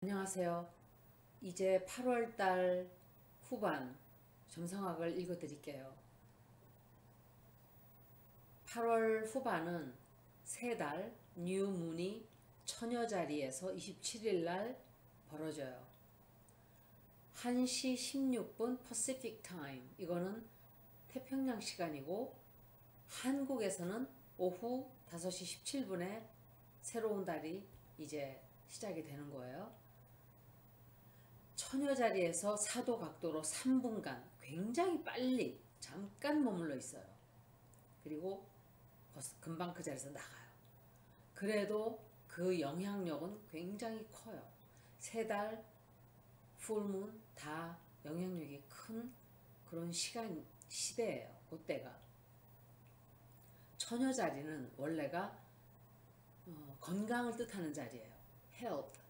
안녕하세요. 이제 8월 달 후반 점성학을 읽어 드릴게요. 8월 후반은 세 달 뉴문이 처녀자리에서 27일 날 벌어져요. 1시 16분 퍼시픽 타임, 이거는 태평양 시간이고, 한국에서는 오후 5시 17분에 새로운 달이 이제 시작이 되는 거예요. 처녀자리에서 사도 각도로 3분간 굉장히 빨리 잠깐 머물러 있어요. 그리고 금방 그 자리에서 나가요. 그래도 그 영향력은 굉장히 커요. 세 달, 풀문 다 영향력이 큰 그런 시대예요. 그때가. 처녀자리는 원래가 건강을 뜻하는 자리예요. health.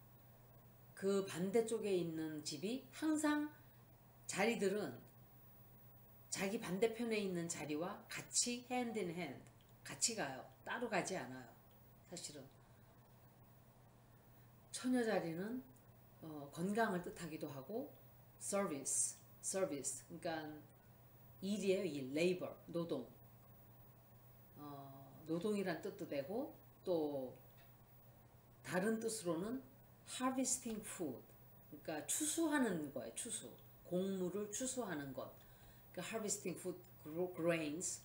그 반대쪽에 있는 집이 항상, 자리들은 자기 반대편에 있는 자리와 같이 hand in hand 같이 가요. 따로 가지 않아요. 사실은 처녀 자리는 건강을 뜻하기도 하고 service 그러니까 일이에요. 일, labor, 노동. 노동이란 뜻도 되고, 또 다른 뜻으로는 harvesting food, 그러니까 추수하는 거예요. 추수, 곡물을 추수하는 것. 그러니까 harvesting food, grains,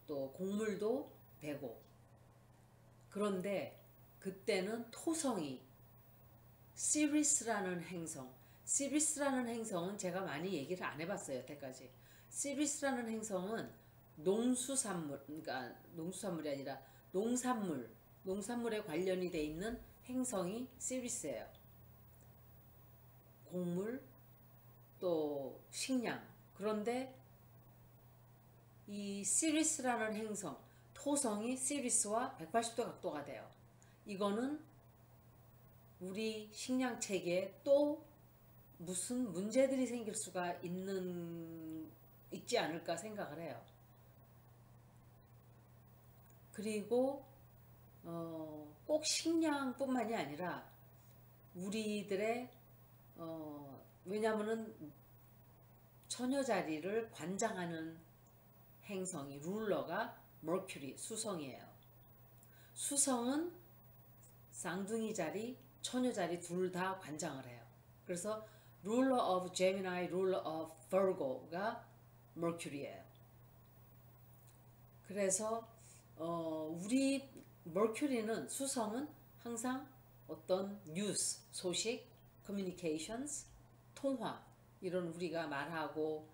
또 곡물도 되고. 그런데 그때는 토성이 시리스라는 행성, 시리스라는 행성은 제가 많이 얘기를 안 해봤어요. 여태까지. 시리스라는 행성은 농수산물, 그러니까 농수산물이 아니라 농산물에 관련이 돼 있는 행성이 시리스예요. 곡물, 또 식량. 그런데 이 시리스라는 행성, 토성이 시리스와 180도 각도가 돼요. 이거는 우리 식량 체계에 또 무슨 문제들이 생길 수가 있지 않을까 생각을 해요. 그리고 꼭 식량뿐만이 아니라 우리들의 왜냐하면은 처녀자리를 관장하는 행성이, 룰러가 머큐리, 수성이에요. 수성은 쌍둥이 자리, 처녀 자리 둘 다 관장을 해요. 그래서 ruler of Gemini, ruler of Virgo가 머큐리예요. 그래서 우리 머큐리는, 수성은 항상 어떤 뉴스, 소식, communications, 통화, 이런 우리가 말하고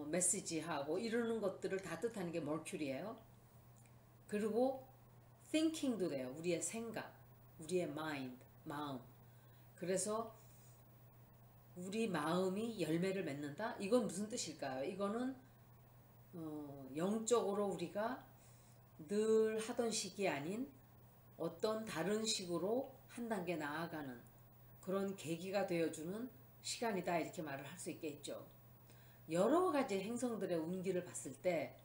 메시지하고 이러는 것들을 다 뜻하는 게 머큐리예요. 그리고 thinking도 돼요. 우리의 생각, 우리의 mind, 마음. 그래서 우리 마음이 열매를 맺는다? 이건 무슨 뜻일까요? 이거는 영적으로 우리가 늘 하던 식이 아닌 어떤 다른 식으로 한 단계 나아가는 그런 계기가 되어주는 시간이다, 이렇게 말을 할 수 있겠죠. 여러 가지 행성들의 운기를 봤을 때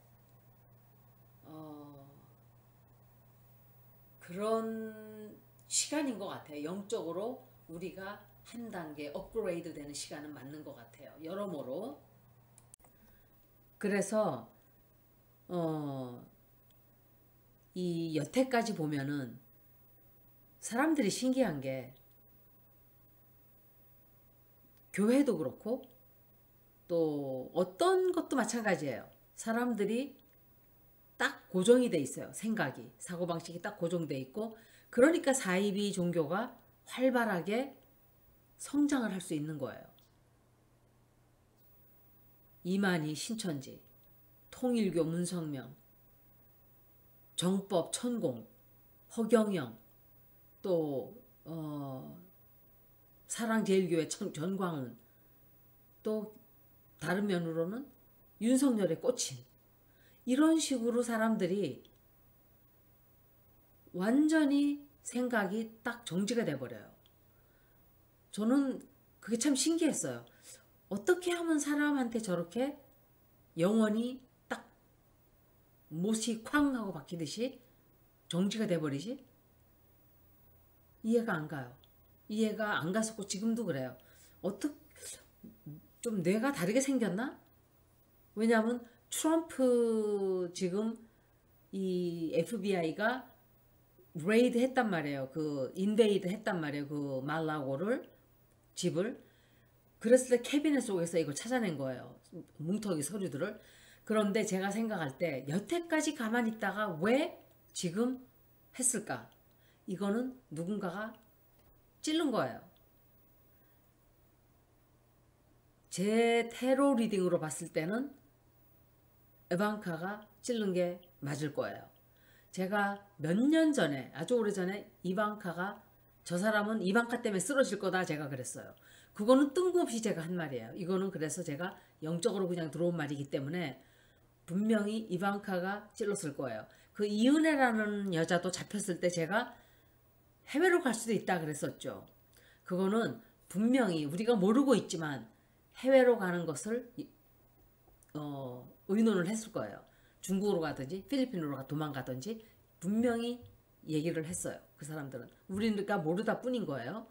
그런 시간인 것 같아요. 영적으로 우리가 한 단계 업그레이드 되는 시간은 맞는 것 같아요. 여러모로. 그래서 이 여태까지 보면은 사람들이 신기한 게, 교회도 그렇고 또 어떤 것도 마찬가지예요. 사람들이 딱 고정이 돼 있어요. 생각이, 사고방식이 딱 고정돼 있고, 그러니까 사이비 종교가 활발하게 성장을 할 수 있는 거예요. 이만희 신천지, 통일교 문성명, 정법 천공, 허경영, 또 사랑제일교회 전광훈, 또 다른 면으로는 윤석열의 꽂힌, 이런 식으로 사람들이 완전히 생각이 딱 정지가 돼버려요. 저는 그게 참 신기했어요. 어떻게 하면 사람한테 저렇게 영원히 딱 못이 쾅 하고 박히듯이 정지가 돼버리지? 이해가 안 가요. 이해가 안 갔었고 지금도 그래요. 어떻게 좀 뇌가 다르게 생겼나? 왜냐하면 트럼프 지금 이 FBI가 레이드 했단 말이에요. 그 인베이드 했단 말이에요. 그 말라고를 집을. 그랬을 때 캐비넷 속에서 이걸 찾아낸 거예요. 뭉텅이 서류들을. 그런데 제가 생각할 때 여태까지 가만히 있다가 왜 지금 했을까? 이거는 누군가가 찌른 거예요. 제 테러 리딩으로 봤을 때는 이방카가 찌른 게 맞을 거예요. 제가 몇 년 전에, 아주 오래전에 이방카가 저 사람은 이방카 때문에 쓰러질 거다 제가 그랬어요. 그거는 뜬금없이 제가 한 말이에요. 이거는 그래서 제가 영적으로 그냥 들어온 말이기 때문에 분명히 이방카가 찔렀을 거예요. 그 이은혜라는 여자도 잡혔을 때 제가 해외로 갈 수도 있다 그랬었죠. 그거는 분명히 우리가 모르고 있지만 해외로 가는 것을 의논을 했을 거예요. 중국으로 가든지 필리핀으로 도망가든지 분명히 얘기를 했어요. 그 사람들은. 우리가 모르다 뿐인 거예요.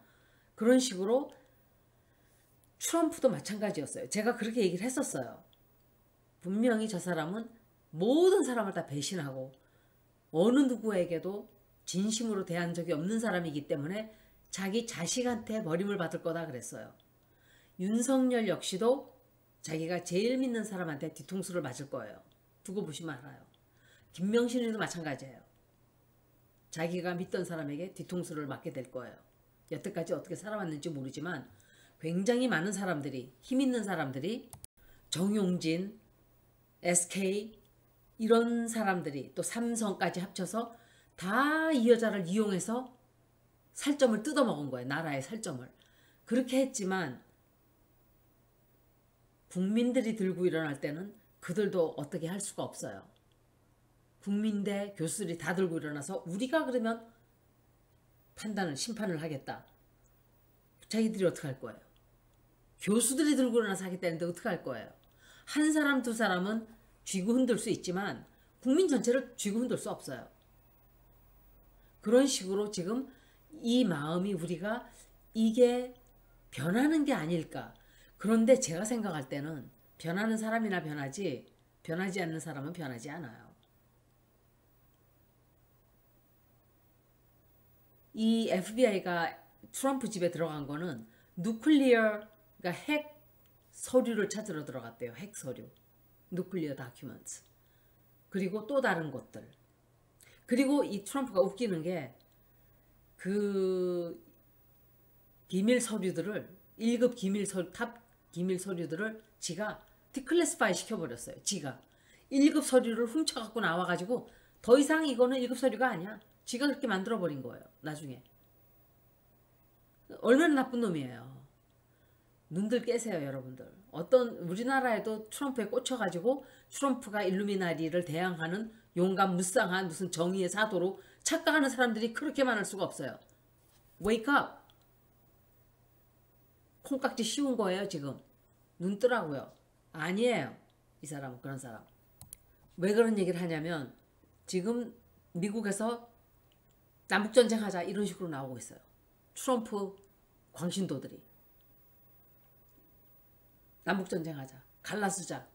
그런 식으로 트럼프도 마찬가지였어요. 제가 그렇게 얘기를 했었어요. 분명히 저 사람은 모든 사람을 다 배신하고 어느 누구에게도 진심으로 대한 적이 없는 사람이기 때문에 자기 자식한테 버림을 받을 거다 그랬어요. 윤석열 역시도 자기가 제일 믿는 사람한테 뒤통수를 맞을 거예요. 두고 보시면 알아요. 김명신이도 마찬가지예요. 자기가 믿던 사람에게 뒤통수를 맞게 될 거예요. 여태까지 어떻게 살아왔는지 모르지만 굉장히 많은 사람들이, 힘 있는 사람들이 정용진, SK 이런 사람들이 또 삼성까지 합쳐서 다 이 여자를 이용해서 살점을 뜯어먹은 거예요. 나라의 살점을. 그렇게 했지만 국민들이 들고 일어날 때는 그들도 어떻게 할 수가 없어요. 국민대 교수들이 다 들고 일어나서 우리가 그러면 심판을 하겠다. 자기들이 어떻게 할 거예요? 교수들이 들고 일어나서 하겠다는데 어떻게 할 거예요? 한 사람 두 사람은 쥐고 흔들 수 있지만 국민 전체를 쥐고 흔들 수 없어요. 그런 식으로 지금 이 마음이 우리가 이게 변하는 게 아닐까. 그런데 제가 생각할 때는 변하는 사람이나 변하지 변하지 않는 사람은 변하지 않아요. 이 FBI가 트럼프 집에 들어간 거는 누클리어, 그러니까 핵 서류를 찾으러 들어갔대요. 핵 서류. 누클리어 다큐먼트. 그리고 또 다른 것들. 그리고 이 트럼프가 웃기는 게 그 기밀 서류들을 1급 기밀 서류, 탑 기밀 서류들을 지가 디클래시파이 시켜버렸어요. 지가 1급 서류를 훔쳐갖고 나와가지고 더 이상 이거는 1급 서류가 아니야. 지가 그렇게 만들어버린 거예요. 나중에. 얼마나 나쁜 놈이에요. 눈들 깨세요, 여러분들. 어떤 우리나라에도 트럼프에 꽂혀가지고 트럼프가 일루미나리를 대항하는 용감 무쌍한 무슨 정의의 사도로 착각하는 사람들이 그렇게 많을 수가 없어요. Wake up! 콩깍지 씌운 거예요, 지금. 눈 뜨라고요. 아니에요. 이 사람은 그런 사람. 왜 그런 얘기를 하냐면 지금 미국에서 남북전쟁 하자 이런 식으로 나오고 있어요. 트럼프 광신도들이. 남북전쟁 하자. 갈라쓰자.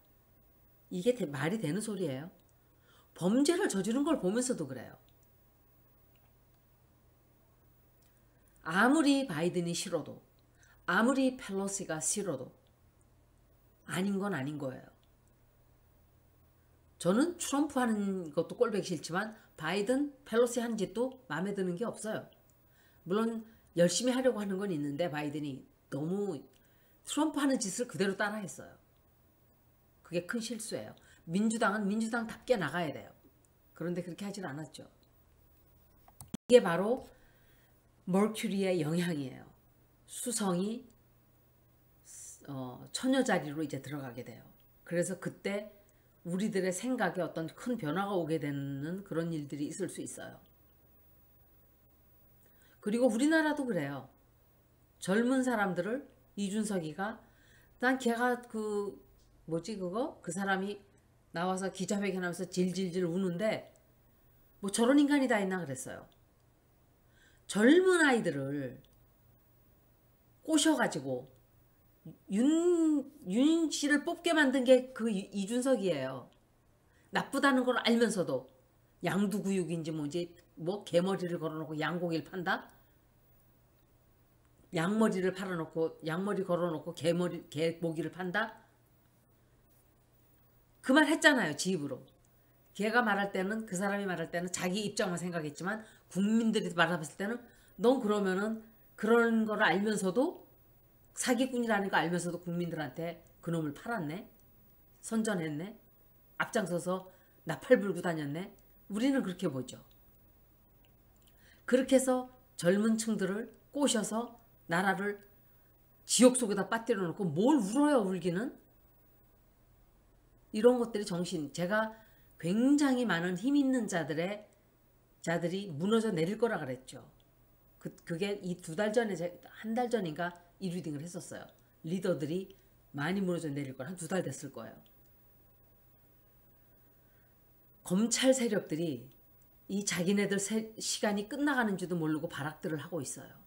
이게 말이 되는 소리예요? 범죄를 저지른 걸 보면서도 그래요. 아무리 바이든이 싫어도 아무리 펠로시가 싫어도 아닌 건 아닌 거예요. 저는 트럼프 하는 것도 꼴보기 싫지만 바이든, 펠로시 하는 짓도 마음에 드는 게 없어요. 물론 열심히 하려고 하는 건 있는데 바이든이 너무 트럼프 하는 짓을 그대로 따라했어요. 그게 큰 실수예요. 민주당은 민주당답게 나가야 돼요. 그런데 그렇게 하질 않았죠. 이게 바로 머큐리의 영향이에요. 수성이 처녀 자리로 이제 들어가게 돼요. 그래서 그때 우리들의 생각에 어떤 큰 변화가 오게 되는 그런 일들이 있을 수 있어요. 그리고 우리나라도 그래요. 젊은 사람들을 이준석이가 난 걔가 그 뭐지 그거? 그 사람이 나와서 기자회견하면서 질질질 우는데 뭐 저런 인간이 다 있나 그랬어요. 젊은 아이들을 꼬셔가지고 윤 씨를 뽑게 만든 게 그 이준석이에요. 나쁘다는 걸 알면서도 양두구육인지 뭔지 뭐 개머리를 걸어놓고 양고기를 판다? 양머리를 팔아놓고 양머리 걸어놓고 개고기를 판다? 그 말 했잖아요. 지 입으로. 걔가 말할 때는 그 사람이 말할 때는 자기 입장만 생각했지만 국민들이 말해봤을 때는 넌 그러면은 그런 걸 알면서도 사기꾼이라는 거 알면서도 국민들한테 그놈을 팔았네? 선전했네? 앞장서서 나팔 불고 다녔네? 우리는 그렇게 보죠. 그렇게 해서 젊은 층들을 꼬셔서 나라를 지옥 속에다 빠뜨려 놓고 뭘 울어요 울기는? 이런 것들이 제가 굉장히 많은 힘 있는 자들이 무너져 내릴 거라 그랬죠. 그게 이 2달 전에, 1달 전인가 이 리딩을 했었어요. 리더들이 많이 무너져 내릴 걸 한 2달 됐을 거예요. 검찰 세력들이 이 자기네들 시간이 끝나가는지도 모르고 발악들을 하고 있어요.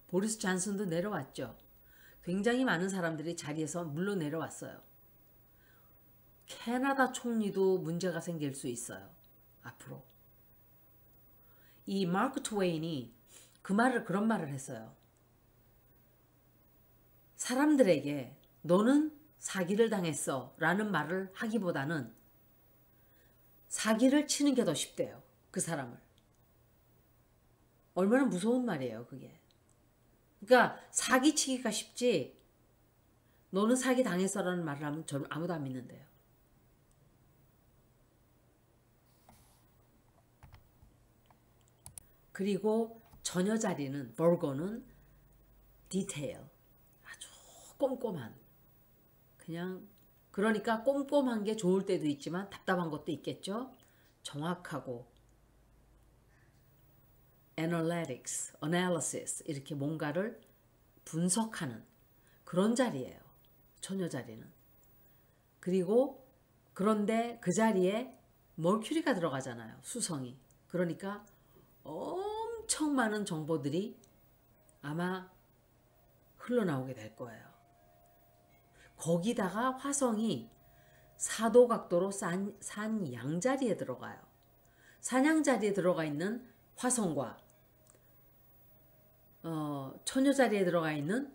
보리스 존슨도 내려왔죠. 굉장히 많은 사람들이 자리에서 물러 내려왔어요. 캐나다 총리도 문제가 생길 수 있어요. 앞으로. 이 마크 트웨인이 그런 말을 했어요. 사람들에게 너는 사기를 당했어 라는 말을 하기보다는 사기를 치는 게 더 쉽대요. 그 사람을. 얼마나 무서운 말이에요, 그게. 그러니까 사기치기가 쉽지 너는 사기 당했어 라는 말을 하면 아무도 안 믿는데요. 그리고 전혀 자리는 버거는 디테일, 아주 꼼꼼한, 그냥 그러니까 꼼꼼한 게 좋을 때도 있지만 답답한 것도 있겠죠. 정확하고 analysis 이렇게 뭔가를 분석하는 그런 자리예요. 처녀 자리는. 그리고 그런데 그 자리에 머큐리가 들어가잖아요. 수성이. 그러니까 엄청 많은 정보들이 아마 흘러나오게 될 거예요. 거기다가 화성이 사도각도로 산 양자리에 들어가요. 산양자리에 들어가 있는 화성과 처녀자리에 들어가 있는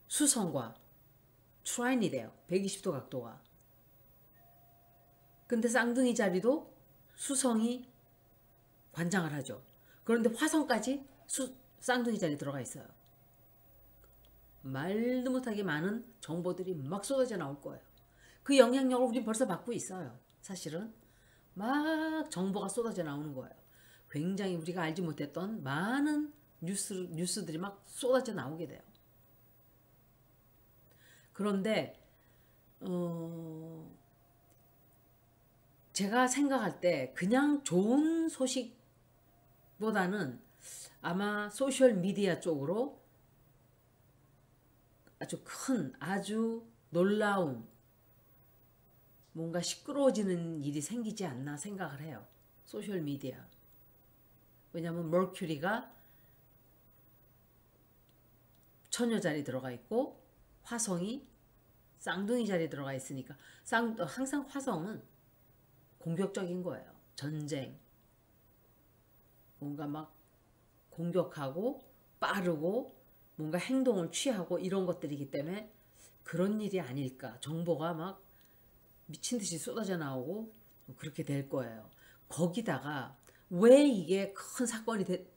수성과 트라인이 돼요. 120도 각도가. 근데 쌍둥이 자리도 수성이 관장을 하죠. 그런데 화성까지 쌍둥이 자리에 들어가 있어요. 말도 못하게 많은 정보들이 막 쏟아져 나올 거예요. 그 영향력을 우린 벌써 받고 있어요. 사실은 막 정보가 쏟아져 나오는 거예요. 굉장히 우리가 알지 못했던 많은 뉴스들이 막 쏟아져 나오게 돼요. 그런데 제가 생각할 때 그냥 좋은 소식보다는 아마 소셜 미디어 쪽으로 아주 큰, 아주 놀라운, 뭔가 시끄러워지는 일이 생기지 않나 생각을 해요. 소셜 미디어. 왜냐하면 머큐리가 처녀 자리에 들어가 있고 화성이 쌍둥이 자리에 들어가 있으니까 항상 화성은 공격적인 거예요. 전쟁. 뭔가 막 공격하고 빠르고 뭔가 행동을 취하고 이런 것들이기 때문에 그런 일이 아닐까. 정보가 막 미친 듯이 쏟아져 나오고 그렇게 될 거예요. 거기다가 왜 이게 큰 사건일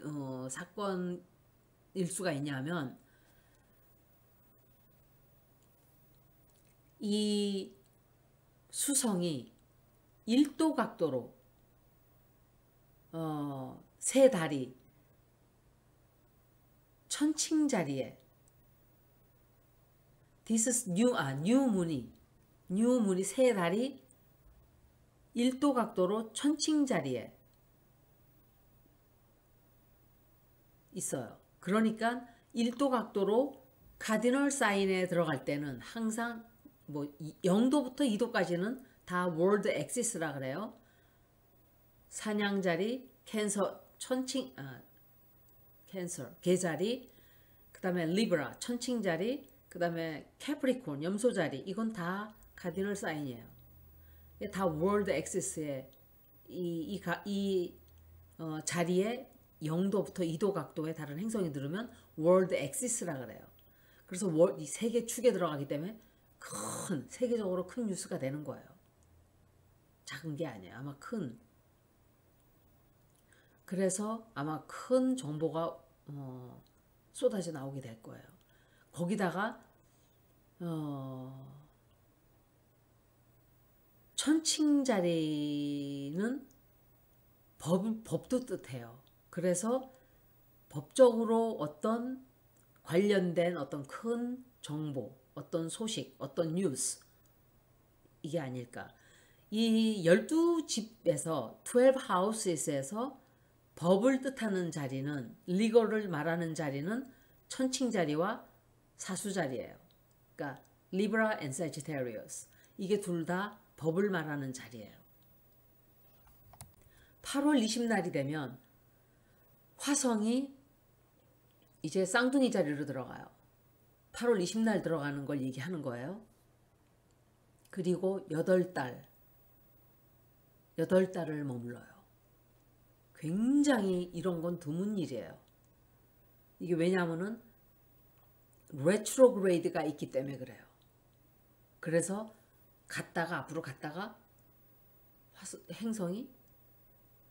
수가 있냐면 이 수성이 1도 각도로 세 달이 천칭 자리에 뉴문이 세 달이 1도 각도로 천칭 자리에 있어요. 그러니까 1도 각도로 카디널 사인에 들어갈 때는 항상 뭐 0도부터 2도까지는 다 월드 엑시스라 그래요. 산양자리, 캔서, 캔서, 개자리, 그 그 다음에 리브라, 천칭자리, 그 다음에 캐프리콘, 염소자리, 이건 다 카디널 사인이에요. 이게 다 월드 엑시스의 자리에 0도부터 2도 각도의 다른 행성이 들으면 월드 엑시스라 그래요. 그래서 이 세계 축에 들어가기 때문에 세계적으로 큰 뉴스가 되는 거예요. 작은 게 아니에요. 아마 그래서 아마 큰 정보가 쏟아져 나오게 될 거예요. 거기다가 천칭자리는 법도 뜻해요. 그래서 법적으로 어떤 관련된 어떤 큰 정보, 어떤 소식, 어떤 뉴스, 이게 아닐까. 이 12집에서 12하우스에서 법을 뜻하는 자리는, 리거를 말하는 자리는 천칭자리와 사수자리예요. 그러니까 리브라 앤 사지테리어스, 이게 둘 다 법을 말하는 자리예요. 8월 20날이 되면 화성이 이제 쌍둥이 자리로 들어가요. 8월 20날 들어가는 걸 얘기하는 거예요. 그리고 8달을 머물러요. 굉장히 이런 건 드문 일이에요. 이게 왜냐하면은 레트로그레이드가 있기 때문에 그래요. 그래서 앞으로 갔다가 행성이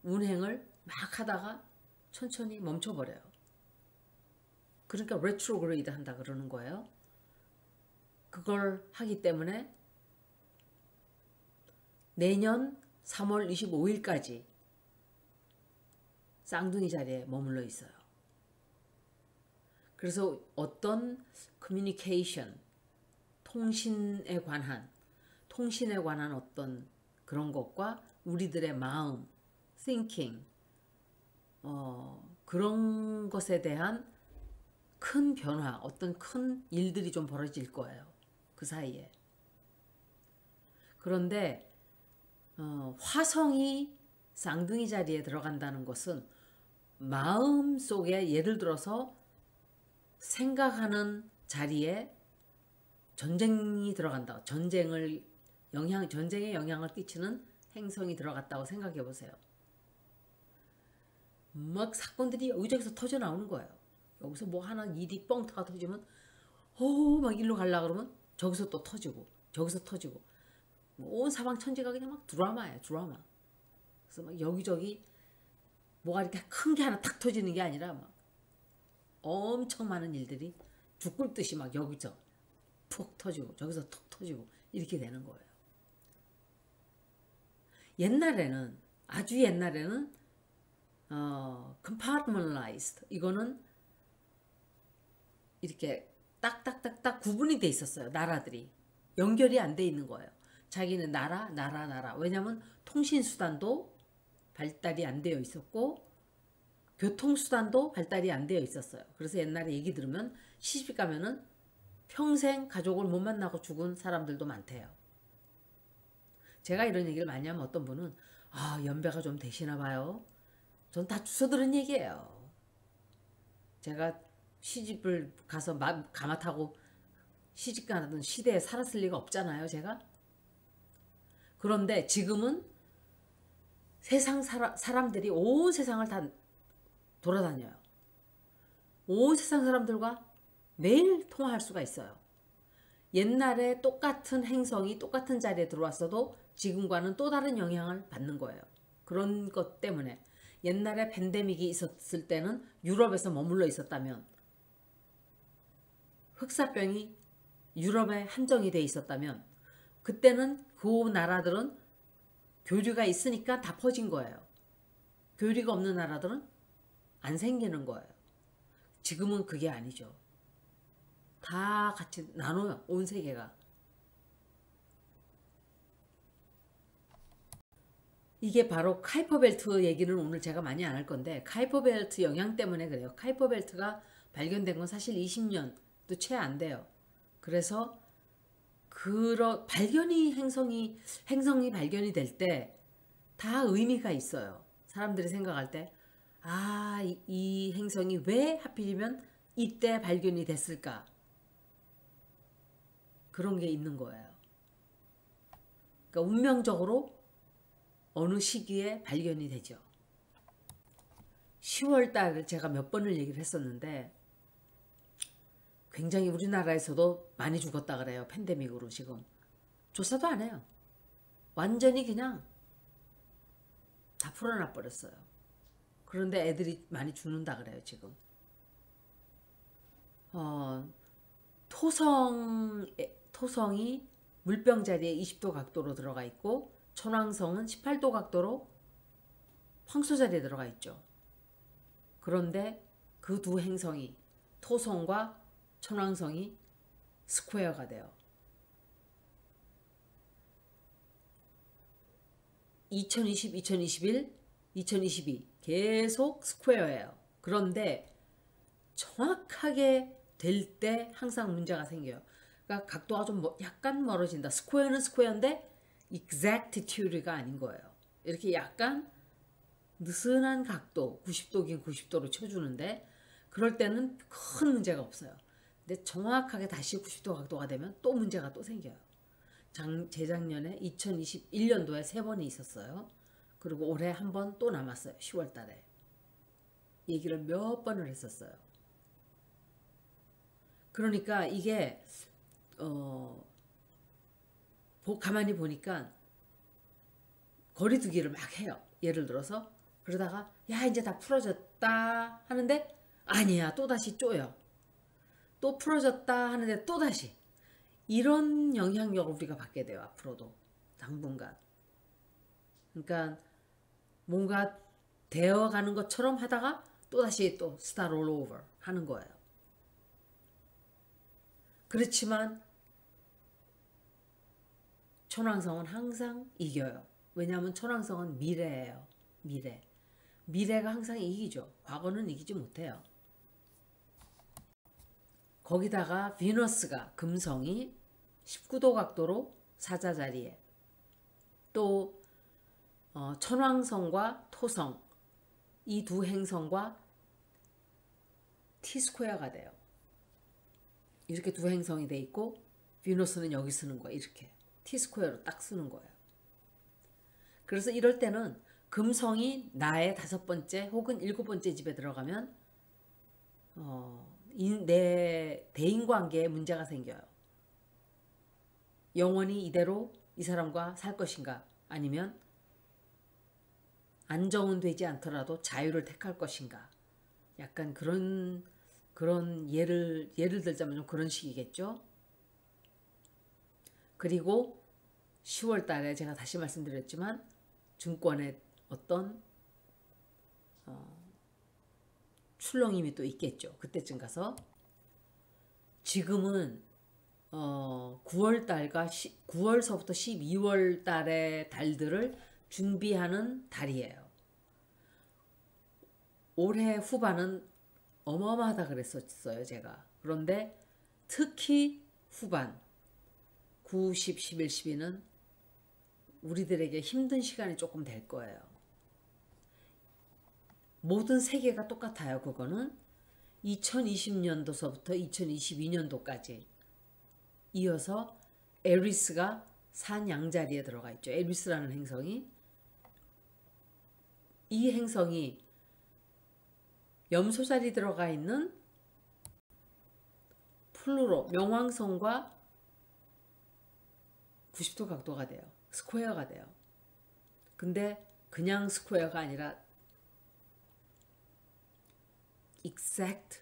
운행을 막 하다가 천천히 멈춰버려요. 그러니까 레트로그레이드 한다 그러는 거예요. 그걸 하기 때문에 내년 3월 25일까지 쌍둥이 자리에 머물러 있어요. 그래서 어떤 커뮤니케이션, 통신에 관한 어떤 그런 것과 우리들의 마음, thinking, 그런 것에 대한 큰 변화, 어떤 큰 일들이 좀 벌어질 거예요. 그 사이에. 그런데 화성이 쌍둥이 자리에 들어간다는 것은 마음속에, 예를 들어서 생각하는 자리에 전쟁이 들어간다. 전쟁에 영향을 끼치는 행성이 들어갔다고 생각해 보세요. 막 사건들이 여기저기서 터져 나오는 거예요. 여기서 뭐 하나 일이 뻥터가 터지면 막 일로 가려고 그러면 저기서 또 터지고 저기서 터지고 온 사방천지가 그냥 막 드라마예요. 드라마. 그래서 막 여기저기 뭐가 이렇게 큰 게 하나 탁 터지는 게 아니라 막 엄청 많은 일들이 죽 듯이 막 여기서 푹 터지고 저기서 툭 터지고 이렇게 되는 거예요. 아주 옛날에는 compartmentalized, 이거는 이렇게 딱딱딱딱 구분이 돼 있었어요. 나라들이 연결이 안 돼 있는 거예요. 자기는 나라. 왜냐하면 통신수단도 발달이 안 되어 있었고 교통수단도 발달이 안 되어 있었어요. 그래서 옛날에 얘기 들으면 시집 가면은 평생 가족을 못 만나고 죽은 사람들도 많대요. 제가 이런 얘기를 많이 하면 어떤 분은 연배가 좀 되시나 봐요. 전 다 주워 들은 얘기예요. 제가 시집을 가서 가마 타고 시집 가는 시대에 살았을 리가 없잖아요, 제가. 그런데 지금은 세상 사람들이 온 세상을 다 돌아다녀요. 온 세상 사람들과 매일 통화할 수가 있어요. 옛날에 똑같은 행성이 똑같은 자리에 들어왔어도 지금과는 또 다른 영향을 받는 거예요. 그런 것 때문에 옛날에 팬데믹이 있었을 때는 유럽에서 머물러 있었다면, 흑사병이 유럽에 한정이 돼 있었다면, 그때는 그 나라들은 교류가 있으니까 다 퍼진 거예요. 교류가 없는 나라들은 안 생기는 거예요. 지금은 그게 아니죠. 다 같이 나눠요. 온 세계가. 이게 바로 카이퍼벨트 얘기는 오늘 제가 많이 안 할 건데, 카이퍼벨트 영향 때문에 그래요. 카이퍼벨트가 발견된 건 사실 20년도 채 안 돼요. 그래서 행성이 발견이 될 때 다 의미가 있어요. 사람들이 생각할 때 이 행성이 왜 하필이면 이때 발견이 됐을까? 그런 게 있는 거예요. 그러니까 운명적으로 어느 시기에 발견이 되죠. 10월 달을 제가 몇 번을 얘기를 했었는데 굉장히 우리나라에서도 많이 죽었다 그래요. 팬데믹으로 지금. 조사도 안 해요. 완전히 그냥 다 풀어놔 버렸어요. 그런데 애들이 많이 죽는다 그래요. 지금. 토성이 물병 자리에 20도 각도로 들어가 있고 천왕성은 18도 각도로 황소 자리에 들어가 있죠. 그런데 그 두 행성이 토성과 천왕성이 스퀘어가 돼요. 2020, 2021, 2022 계속 스퀘어예요. 그런데 정확하게 될 때 항상 문제가 생겨요. 그러니까 각도가 좀 약간 멀어진다. 스퀘어는 스퀘어인데 exactitude가 아닌 거예요. 이렇게 약간 느슨한 각도, 90도긴 90도로 쳐주는데 그럴 때는 큰 문제가 없어요. 근데 정확하게 다시 90도 각도가 되면 또 문제가 또 생겨요. 재작년에 2021년도에 3번이 있었어요. 그리고 올해 한 번 또 남았어요. 10월 달에. 얘기를 몇 번을 했었어요. 그러니까 이게 가만히 보니까 거리두기를 막 해요. 예를 들어서 그러다가 야 이제 다 풀어졌다 하는데 아니야 또다시 쪼여. 또 풀어졌다 하는데 또다시. 이런 영향력을 우리가 받게 돼요. 앞으로도 당분간. 그러니까 뭔가 되어가는 것처럼 하다가 또다시 또 start all over 하는 거예요. 그렇지만 천왕성은 항상 이겨요. 왜냐하면 천왕성은 미래예요. 미래. 미래가 항상 이기죠. 과거는 이기지 못해요. 거기다가 비너스가 금성이 19도 각도로 사자 자리에 또 천왕성과 토성 이 두 행성과 T-스퀘어가 돼요. 이렇게 두 행성이 돼 있고 비너스는 여기 쓰는 거예요. 이렇게 T-스퀘어로 딱 쓰는 거예요. 그래서 이럴 때는 금성이 나의 5번째 혹은 7번째 집에 들어가면 내 대인관계에 문제가 생겨요. 영원히 이대로 이 사람과 살 것인가 아니면 안정은 되지 않더라도 자유를 택할 것인가 약간 그런 예를 들자면 좀 그런 식이겠죠. 그리고 10월 달에 제가 다시 말씀드렸지만 증권의 어떤 출렁임이 또 있겠죠. 그때쯤 가서 지금은 9월 달과 9월서부터 12월 달의 달들을 준비하는 달이에요. 올해 후반은 어마어마하다 그랬었어요, 제가. 그런데 특히 후반 9, 10, 11, 12는 우리들에게 힘든 시간이 조금 될 거예요. 모든 세계가 똑같아요. 그거는 2020년도서부터 2022년도까지 이어서 에리스가 산양자리에 들어가 있죠. 에리스라는 행성이 이 행성이 염소자리 들어가 있는 플루로 명왕성과 90도 각도가 돼요. 스퀘어가 돼요. 근데 그냥 스퀘어가 아니라 exact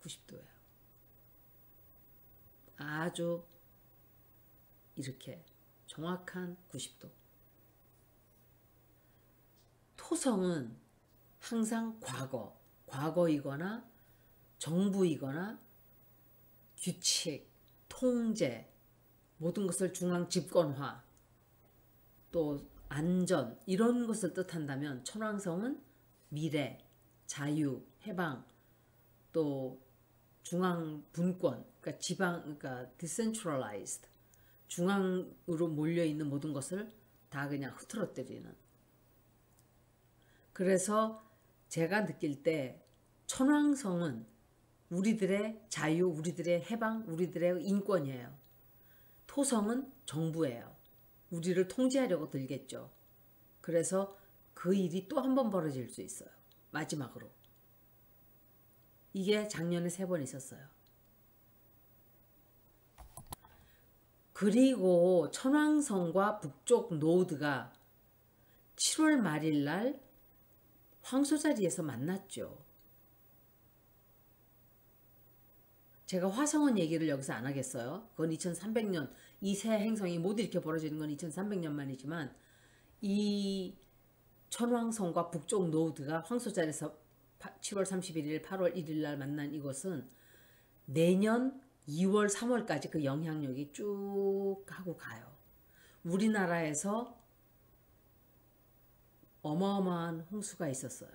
90도예요. 아주 이렇게 정확한 90도. 토성은 항상 과거이거나 정부이거나 규칙, 통제, 모든 것을 중앙 집권화, 또 안전 이런 것을 뜻한다면 천왕성은 미래, 자유, 해방, 또 중앙 분권, 그러니까 그러니까 decentralized, 중앙으로 몰려 있는 모든 것을 다 그냥 흐트러뜨리는. 그래서 제가 느낄 때 천왕성은 우리들의 자유, 우리들의 해방, 우리들의 인권이에요. 토성은 정부예요. 우리를 통제하려고 들겠죠. 그래서 그 일이 또 한 번 벌어질 수 있어요. 마지막으로. 이게 작년에 3번 있었어요. 그리고 천왕성과 북쪽 노드가 7월 말일 날 황소자리에서 만났죠. 제가 화성원 얘기를 여기서 안 하겠어요. 그건 2300년, 이 새 행성이 모두 이렇게 벌어지는 건 2300년 만이지만 이 천왕성과 북쪽 노드가 황소자리에서 7월 31일, 8월 1일 날 만난 이것은 내년 2월, 3월까지 그 영향력이 쭉 하고 가요. 우리나라에서 어마어마한 홍수가 있었어요.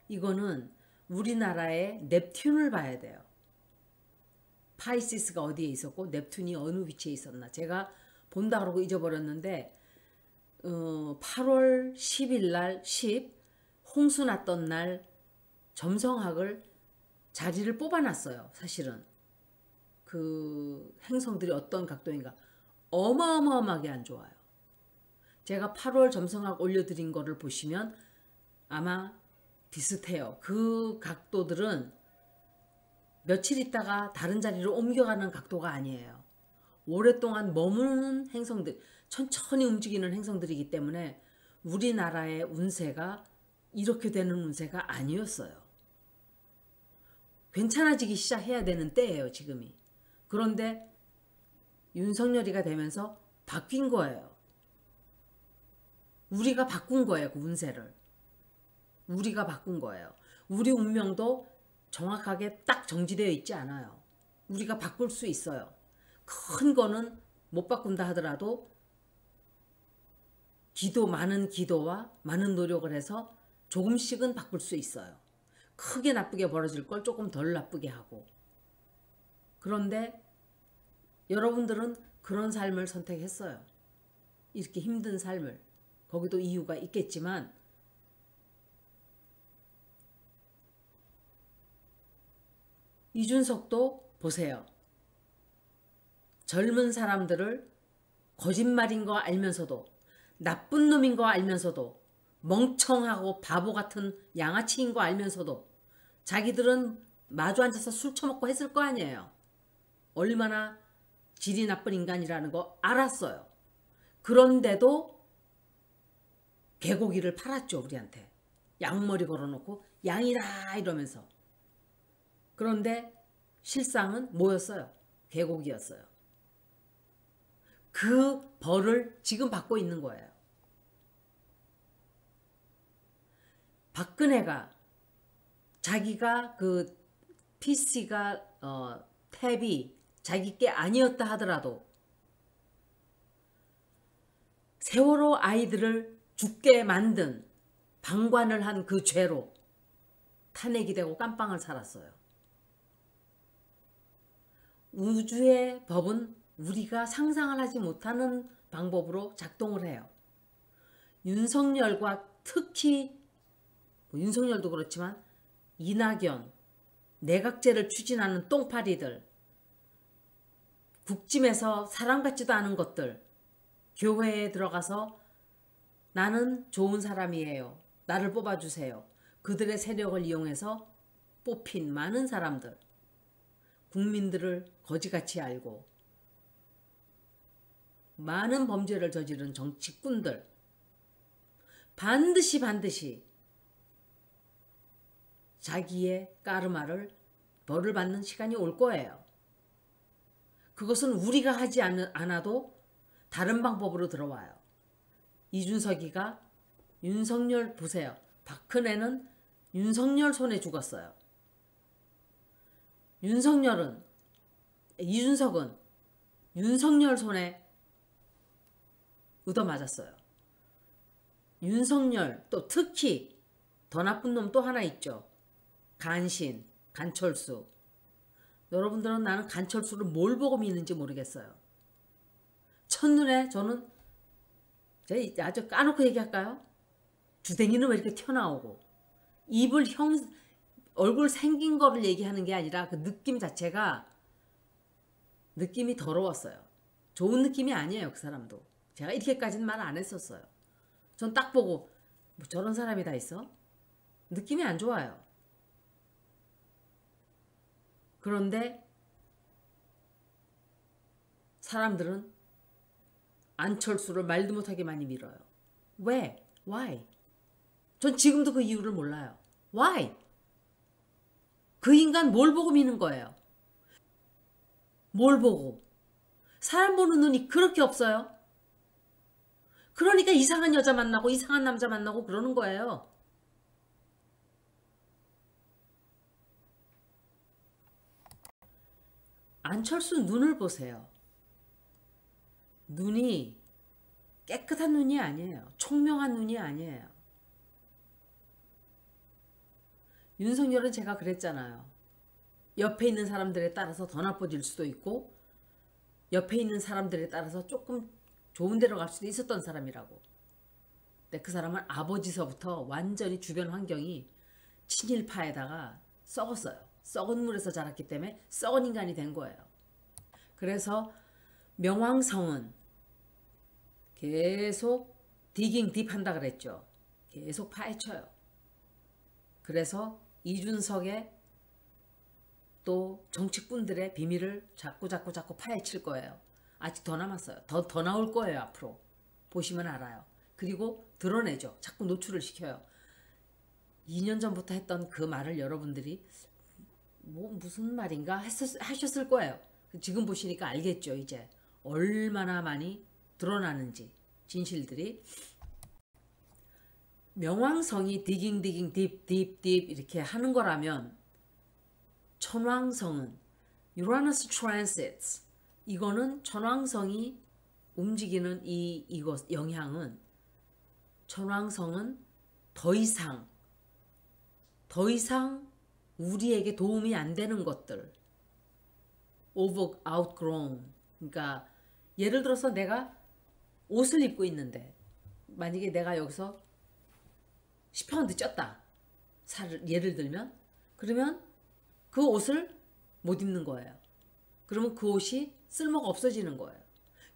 이거는 우리나라의 넵튠을 봐야 돼요. 파이시스가 어디에 있었고 넵튠이 어느 위치에 있었나. 제가 본다 그러고 잊어버렸는데 8월 10일 날 홍수 났던 날 점성학을 자리를 뽑아놨어요. 사실은 그 행성들이 어떤 각도인가 어마어마하게 안 좋아요. 제가 8월 점성학 올려드린 거를 보시면 아마 비슷해요. 그 각도들은 며칠 있다가 다른 자리로 옮겨가는 각도가 아니에요. 오랫동안 머무는 행성들, 천천히 움직이는 행성들이기 때문에 우리나라의 운세가 이렇게 되는 운세가 아니었어요. 괜찮아지기 시작해야 되는 때예요, 지금이. 그런데 윤석열이가 되면서 바뀐 거예요. 우리가 바꾼 거예요, 그 운세를. 우리가 바꾼 거예요. 우리 운명도 정확하게 딱 정지되어 있지 않아요. 우리가 바꿀 수 있어요. 큰 거는 못 바꾼다 하더라도 많은 기도와 많은 노력을 해서 조금씩은 바꿀 수 있어요. 크게 나쁘게 벌어질 걸 조금 덜 나쁘게 하고. 그런데 여러분들은 그런 삶을 선택했어요. 이렇게 힘든 삶을. 거기도 이유가 있겠지만 이준석도 보세요. 젊은 사람들을 거짓말인 거 알면서도 나쁜 놈인 거 알면서도 멍청하고 바보 같은 양아치인 거 알면서도 자기들은 마주 앉아서 술 처먹고 했을 거 아니에요. 얼마나 질이 나쁜 인간이라는 거 알았어요. 그런데도 개고기를 팔았죠, 우리한테. 양머리 걸어놓고 양이다 이러면서. 그런데 실상은 뭐였어요? 개고기였어요. 그 벌을 지금 받고 있는 거예요. 박근혜가 자기가 그 PC가 탭이 자기 게 아니었다 하더라도 세월호 아이들을 죽게 만든 방관을 한 그 죄로 탄핵이 되고 깜빵을 살았어요. 우주의 법은 우리가 상상을 하지 못하는 방법으로 작동을 해요. 윤석열과 특히 윤석열도 그렇지만 이낙연, 내각제를 추진하는 똥파리들, 국짐에서 사람 같지도 않은 것들, 교회에 들어가서 나는 좋은 사람이에요. 나를 뽑아주세요. 그들의 세력을 이용해서 뽑힌 많은 사람들, 국민들을 거지같이 알고 많은 범죄를 저지른 정치꾼들, 반드시 자기의 까르마를 벌을 받는 시간이 올 거예요. 그것은 우리가 하지 않아도 다른 방법으로 들어와요. 이준석이가 윤석열 보세요. 박근혜는 윤석열 손에 죽었어요. 이준석은 윤석열 손에 얻어맞았어요. 윤석열, 또 특히 더 나쁜 놈 또 하나 있죠. 간철수. 여러분들은 나는 간철수를 뭘 보고 믿는지 모르겠어요. 첫눈에 저는 아주 까놓고 얘기할까요? 주댕이는 왜 이렇게 튀어나오고 입을 얼굴 생긴 거를 얘기하는 게 아니라 그 느낌 자체가 느낌이 더러웠어요. 좋은 느낌이 아니에요. 그 사람도. 제가 이렇게까지는 말 안 했었어요. 전 딱 보고 뭐 저런 사람이 다 있어? 느낌이 안 좋아요. 그런데 사람들은 안철수를 말도 못하게 많이 밀어요. 왜? Why? 전 지금도 그 이유를 몰라요. Why? 그 인간 뭘 보고 미는 거예요? 뭘 보고? 사람 보는 눈이 그렇게 없어요? 그러니까 이상한 여자 만나고 이상한 남자 만나고 그러는 거예요. 안철수 눈을 보세요. 눈이 깨끗한 눈이 아니에요. 총명한 눈이 아니에요. 윤석열은 제가 그랬잖아요. 옆에 있는 사람들에 따라서 더 나빠질 수도 있고 옆에 있는 사람들에 따라서 조금 좋은 데로 갈 수도 있었던 사람이라고. 근데 그 사람은 아버지서부터 완전히 주변 환경이 친일파에다가 썩었어요. 썩은 물에서 자랐기 때문에 썩은 인간이 된 거예요. 그래서 명왕성은 계속 디깅 딥 한다 그랬죠. 계속 파헤쳐요. 그래서 이준석의 또 정치꾼들의 비밀을 자꾸 파헤칠 거예요. 아직 더 남았어요. 더 나올 거예요. 앞으로. 보시면 알아요. 그리고 드러내죠. 자꾸 노출을 시켜요. 2년 전부터 했던 그 말을 여러분들이 뭐 무슨 말인가 하셨을 거예요. 지금 보시니까 알겠죠. 이제 얼마나 많이 드러나는지 진실들이. 명왕성이 디깅 딥 이렇게 하는 거라면 천왕성은 유라너스 트랜시트, 이거는 천왕성이 움직이는 이것 영향은, 천왕성은 더 이상 우리에게 도움이 안 되는 것들, outgrown, 그러니까 예를 들어서 내가 옷을 입고 있는데 만약에 내가 여기서 10파운드 쪘다, 살을 예를 들면, 그러면 그 옷을 못 입는 거예요. 그러면 그 옷이 쓸모가 없어지는 거예요.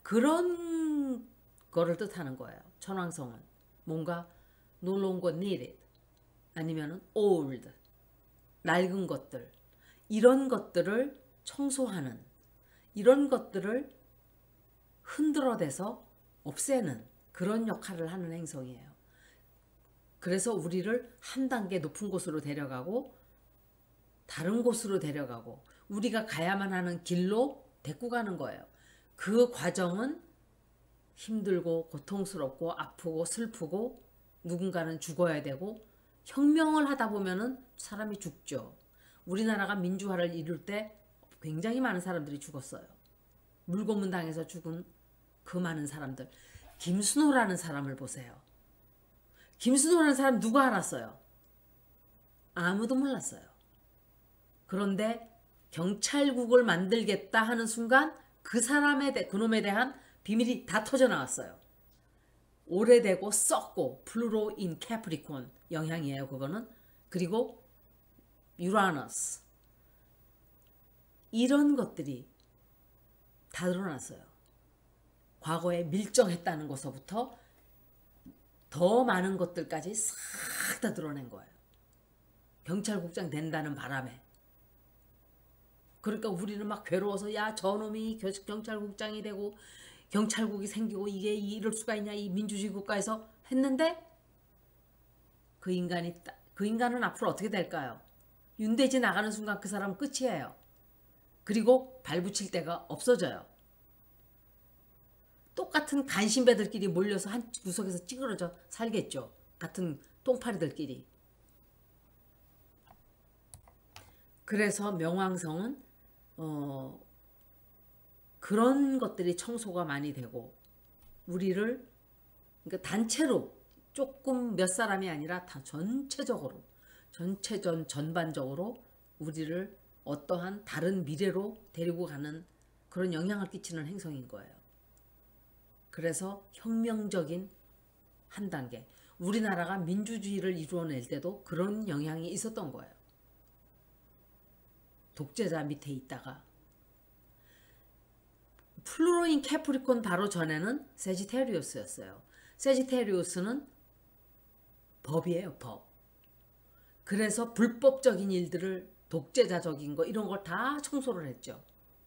그런 거를 뜻하는 거예요. 천왕성은 뭔가 no longer needed, 아니면은 old, 낡은 것들, 이런 것들을 청소하는, 이런 것들을 흔들어대서 없애는 그런 역할을 하는 행성이에요. 그래서 우리를 한 단계 높은 곳으로 데려가고 다른 곳으로 데려가고 우리가 가야만 하는 길로 데리고 가는 거예요. 그 과정은 힘들고 고통스럽고 아프고 슬프고 누군가는 죽어야 되고, 혁명을 하다 보면은 사람이 죽죠. 우리나라가 민주화를 이룰 때 굉장히 많은 사람들이 죽었어요. 물고문 당해서 죽은 그 많은 사람들. 김순호라는 사람을 보세요. 김순호라는 사람 누가 알았어요? 아무도 몰랐어요. 그런데 경찰국을 만들겠다 하는 순간 그놈에 대한 비밀이 다 터져 나왔어요. 오래되고 썩고 플루로 인 캐프리콘 영향이에요. 그거는. 그리고 유라너스, 이런 것들이 다 드러났어요. 과거에 밀정했다는 것서부터 더 많은 것들까지 싹 다 드러낸 거예요. 경찰국장 된다는 바람에. 그러니까 우리는 막 괴로워서 야 저놈이 경찰국장이 되고 경찰국이 생기고 이게 이럴 수가 있냐 이 민주주의 국가에서 했는데, 그 인간은 앞으로 어떻게 될까요? 윤대지 나가는 순간 그 사람은 끝이에요. 그리고 발붙일 데가 없어져요. 똑같은 간신배들끼리 몰려서 한 구석에서 찌그러져 살겠죠. 같은 똥파리들끼리. 그래서 명왕성은 그런 것들이 청소가 많이 되고 우리를, 그러니까 단체로 조금 몇 사람이 아니라 다 전반적으로 우리를 어떠한 다른 미래로 데리고 가는 그런 영향을 끼치는 행성인 거예요. 그래서 혁명적인 한 단계, 우리나라가 민주주의를 이루어낼 때도 그런 영향이 있었던 거예요. 독재자 밑에 있다가 플루로인 캐프리콘 바로 전에는 세지테리우스였어요. 세지테리우스는 법이에요, 법. 그래서 불법적인 일들을 독재자적인 거 이런 걸 다 청소를 했죠.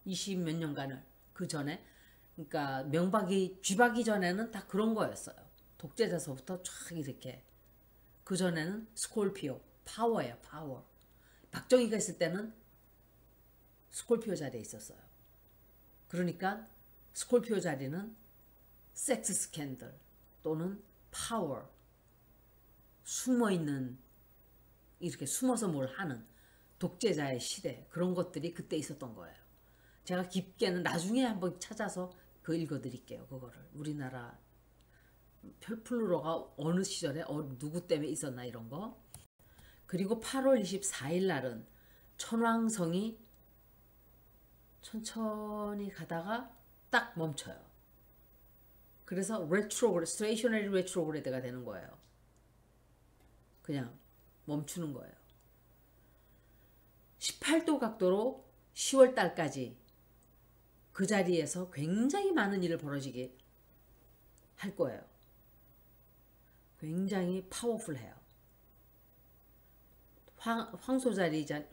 20 몇 년간을. 그 전에 그러니까 명박이 쥐박이 전에는 다 그런 거였어요. 독재자서부터 쫙 이렇게. 그 전에는 스콜피오 파워예요, 파워. 박정희가 있을 때는 스콜피오 자리에 있었어요. 그러니까 스콜피오 자리는 섹스 스캔들 또는 파워, 숨어있는, 이렇게 숨어서 뭘 하는 독재자의 시대, 그런 것들이 그때 있었던 거예요. 제가 깊게는 나중에 한번 찾아서 그 읽어드릴게요. 그거를 우리나라 플루로가 어느 시절에 누구 때문에 있었나 이런 거. 그리고 8월 24일 날은 천왕성이 천천히 가다가 딱 멈춰요. 그래서 스테이셔너리 레트로그레드가 되는 거예요. 그냥 멈추는 거예요. 18도 각도로 10월 달까지 그 자리에서 굉장히 많은 일을 벌어지게 할 거예요. 굉장히 파워풀해요.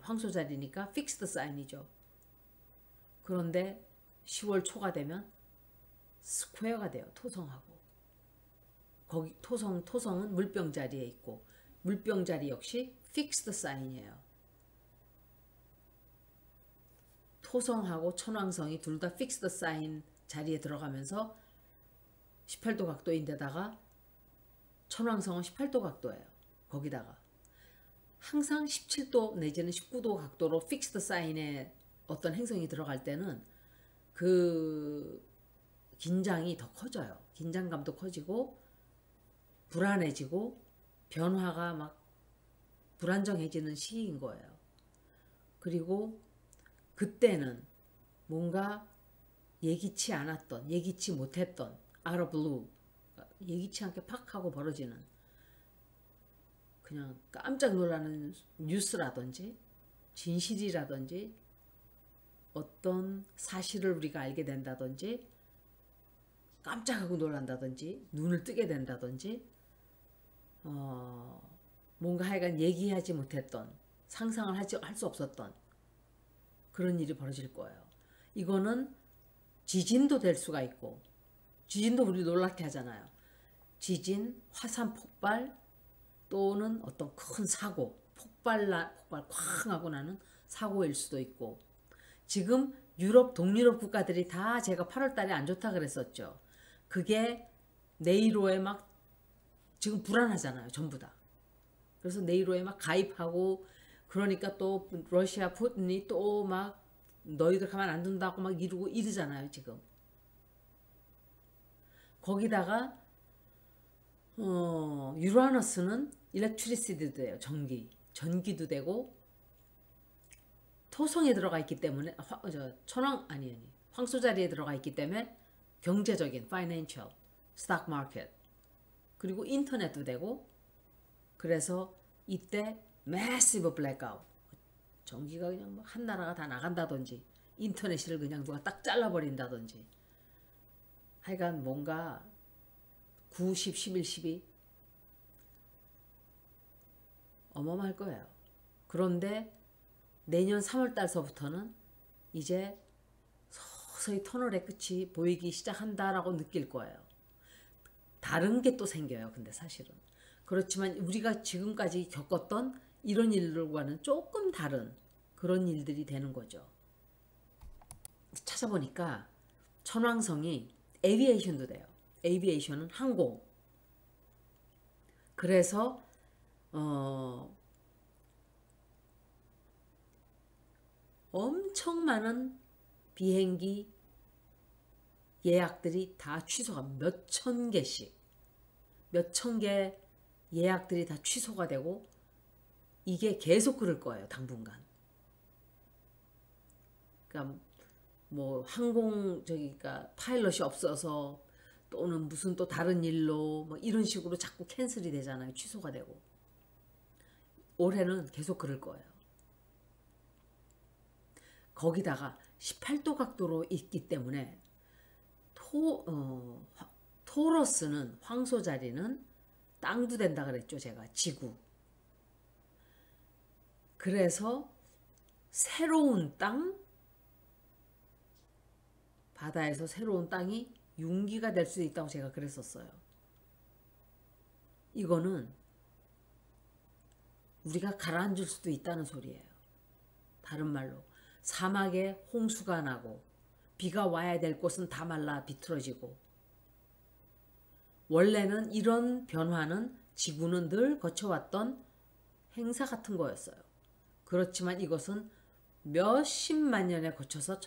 황소자리니까 픽스드 사인이죠. 그런데 10월 초가 되면 스퀘어가 돼요. 토성하고. 거기 토성은 물병 자리에 있고 물병 자리 역시 픽스드 사인이에요. 토성하고 천왕성이 둘 다 픽스드 사인 자리에 들어가면서 18도 각도인데다가 천왕성은 18도 각도예요. 거기다가 항상 17도 내지는 19도 각도로 픽스드 사인에 어떤 행성이 들어갈 때는 그 긴장이 더 커져요. 긴장감도 커지고 불안해지고 변화가 막 불안정해지는 시기인 거예요. 그리고 그때는 뭔가 예기치 않았던, 예기치 못했던 out of blue, 예기치 않게 팍 하고 벌어지는 그냥 깜짝 놀라는 뉴스라든지 진실이라든지 어떤 사실을 우리가 알게 된다든지 깜짝하고 놀란다든지 눈을 뜨게 된다든지 뭔가 하여간 얘기하지 못했던 상상을 할 수 없었던 그런 일이 벌어질 거예요. 이거는 지진도 될 수가 있고 지진도 우리 놀랍게 하잖아요. 지진, 화산 폭발 또는 어떤 큰 사고, 폭발 쾅 하고 나는 사고일 수도 있고 지금 유럽, 동유럽 국가들이 다 제가 8월 달에 안 좋다 그랬었죠. 그게 네이로에 막 지금 불안하잖아요. 전부 다. 그래서 네이로에 막 가입하고 그러니까 또 러시아 푸틴이 또 막 너희들 가만 안 둔다고 막 이러고 이러잖아요. 지금. 거기다가 유라너스는 일렉트리시티도 돼요. 전기도 되고 토성에 들어가 있기 때문에 황소 자리에 들어가 있기 때문에 경제적인 파이낸셜, 스탁 마켓 그리고 인터넷도 되고 그래서 이때 매시브 블랙아웃 전기가 그냥 뭐 한 나라가 다 나간다든지 인터넷을 그냥 누가 딱 잘라버린다든지 하여간 뭔가 9, 10, 11, 12 어마어마할 거예요. 그런데 내년 3월 달서부터는 이제 서서히 터널의 끝이 보이기 시작한다라고 느낄 거예요. 다른 게 또 생겨요. 근데 사실은. 그렇지만 우리가 지금까지 겪었던 이런 일들과는 조금 다른 그런 일들이 되는 거죠. 찾아보니까 천왕성이 에비에이션도 돼요. 에비에이션은 항공. 그래서 엄청 많은 비행기 예약들이 다 취소가 몇천 개씩 몇천 개 예약들이 다 취소가 되고 이게 계속 그럴 거예요. 당분간. 그러니까 뭐 그러니까 파일럿이 없어서 또는 무슨 또 다른 일로 뭐 이런 식으로 자꾸 캔슬이 되잖아요. 취소가 되고. 올해는 계속 그럴 거예요. 거기다가 18도 각도로 있기 때문에 토러스는 황소 자리는 땅도 된다 그랬죠. 제가 지구. 그래서 새로운 땅, 바다에서 새로운 땅이 융기가 될 수 있다고 제가 그랬었어요. 이거는 우리가 가라앉을 수도 있다는 소리예요. 다른 말로 사막에 홍수가 나고 비가 와야 될 곳은 다 말라 비틀어지고, 원래는 이런 변화는 지구는 늘 거쳐왔던 행사 같은 거였어요. 그렇지만 이것은 몇십만 년에 거쳐서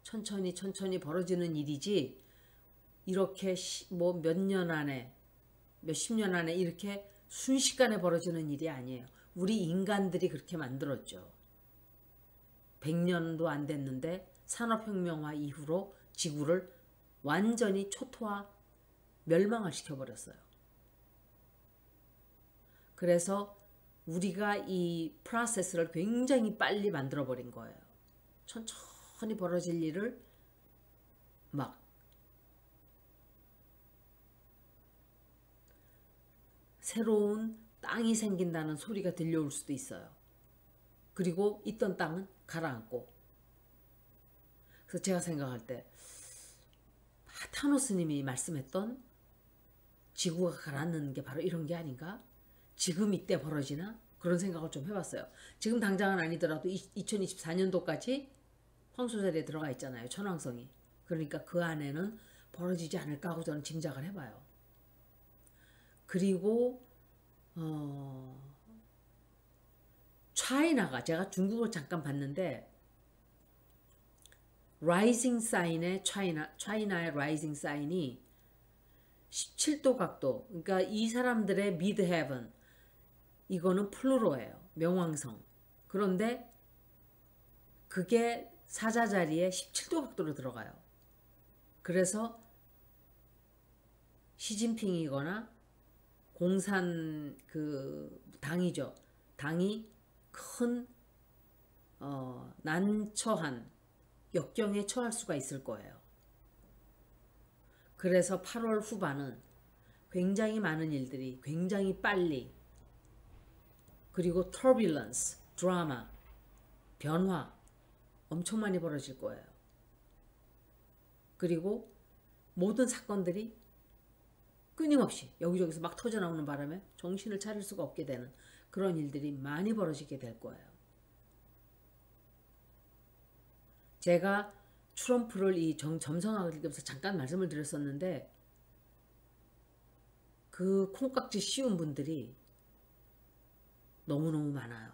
천천히 벌어지는 일이지, 이렇게 뭐 몇 년 안에, 몇십 년 안에 이렇게 순식간에 벌어지는 일이 아니에요. 우리 인간들이 그렇게 만들었죠. 100년도 안 됐는데 산업혁명화 이후로 지구를 완전히 초토화, 멸망을 시켜버렸어요. 그래서 우리가 이 프로세스를 굉장히 빨리 만들어버린 거예요. 천천히 벌어질 일을 막 새로운 땅이 생긴다는 소리가 들려올 수도 있어요. 그리고 있던 땅은 가라앉고. 그래서 제가 생각할 때 타노스님이 말씀했던 지구가 가라앉는 게 바로 이런 게 아닌가? 지금 이때 벌어지나? 그런 생각을 좀 해봤어요. 지금 당장은 아니더라도 2024년도까지 황소자리에 들어가 있잖아요. 천왕성이. 그러니까 그 안에는 벌어지지 않을까 하고 저는 짐작을 해봐요. 그리고 차이나가, 제가 중국을 잠깐 봤는데 라이징 사인의 차이나의 라이징 사인이 17도 각도, 그러니까 이 사람들의 미드 헤븐, 이거는 플루로예요. 명왕성. 그런데 그게 사자 자리에 17도 각도로 들어가요. 그래서 시진핑이거나 공산 그 당이죠. 당이 큰 난처한 역경에 처할 수가 있을 거예요. 그래서 8월 후반은 굉장히 많은 일들이 굉장히 빨리, 그리고 turbulence, 드라마, 변화 엄청 많이 벌어질 거예요. 그리고 모든 사건들이 끊임없이 여기저기서 막 터져나오는 바람에 정신을 차릴 수가 없게 되는 그런 일들이 많이 벌어지게 될 거예요. 제가 트럼프를 이 점성학을 읽으면서 잠깐 말씀을 드렸었는데, 그 콩깍지 씌운 분들이 너무너무 많아요.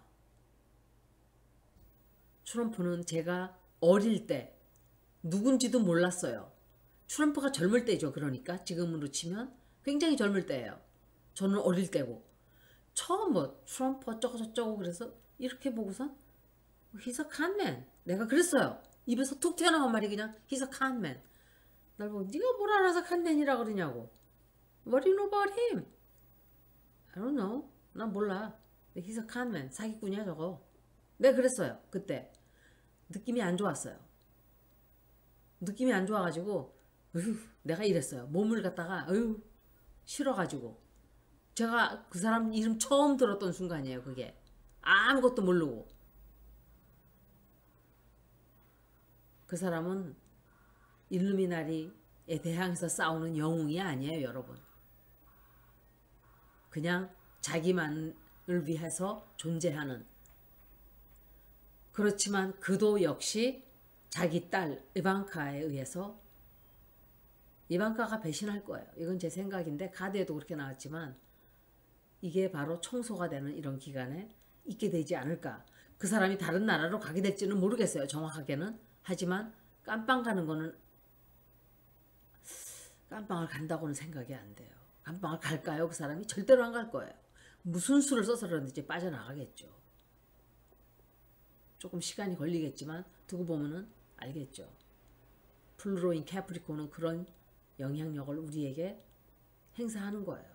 트럼프는 제가 어릴 때 누군지도 몰랐어요. 트럼프가 젊을 때죠. 그러니까 지금으로 치면 굉장히 젊을 때예요. 저는 어릴 때고. 처음 뭐 트럼프 어쩌고 저쩌고 그래서 이렇게 보고선 He's a con man. 내가 그랬어요. 입에서 툭 튀어나온 말이 그냥 He's a con man. 날 보고 네가 뭘 알아서 conman이라 그러냐고. What do you know about him? I don't know. 난 몰라. He's a con man. 사기꾼이야 저거. 내가 그랬어요. 그때. 느낌이 안 좋았어요. 느낌이 안 좋아가지고 내가 이랬어요. 몸을 갖다가 싫어가지고. 제가 그 사람 이름 처음 들었던 순간이에요. 그게. 아무것도 모르고. 그 사람은 일루미나리에 대항해서 싸우는 영웅이 아니에요. 여러분. 그냥 자기만을 위해서 존재하는. 그렇지만 그도 역시 자기 딸 이방카에 의해서, 이방카가 배신할 거예요. 이건 제 생각인데 카드에도 그렇게 나왔지만 이게 바로 청소가 되는 이런 기간에 있게 되지 않을까. 그 사람이 다른 나라로 가게 될지는 모르겠어요. 정확하게는. 하지만 깜빵 가는 거는, 깜빵을 간다고는 생각이 안 돼요. 깜빵을 갈까요? 그 사람이? 절대로 안 갈 거예요. 무슨 수를 써서 그러는지 빠져나가겠죠. 조금 시간이 걸리겠지만 두고 보면은 알겠죠. 플루로인 캐프리콘은 그런 영향력을 우리에게 행사하는 거예요.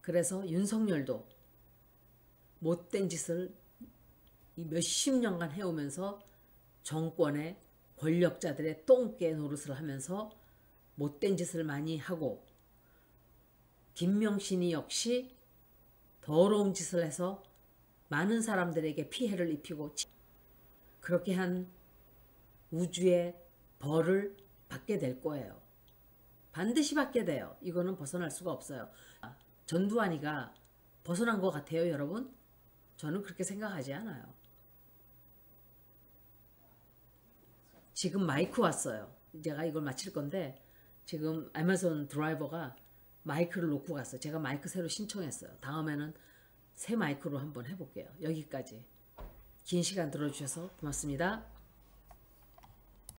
그래서 윤석열도 못된 짓을 이 몇십 년간 해오면서 정권의 권력자들의 똥개 노릇을 하면서 못된 짓을 많이 하고, 김명신이 역시 더러운 짓을 해서 많은 사람들에게 피해를 입히고, 그렇게 한 우주의 벌을 받게 될 거예요. 반드시 받게 돼요. 이거는 벗어날 수가 없어요. 전두환이가 벗어난 것 같아요, 여러분? 저는 그렇게 생각하지 않아요. 지금 마이크 왔어요. 제가 이걸 마칠 건데 지금 아마존 드라이버가 마이크를 놓고 갔어요. 제가 마이크 새로 신청했어요. 다음에는 새 마이크로 한번 해볼게요. 여기까지. 긴 시간 들어주셔서 고맙습니다.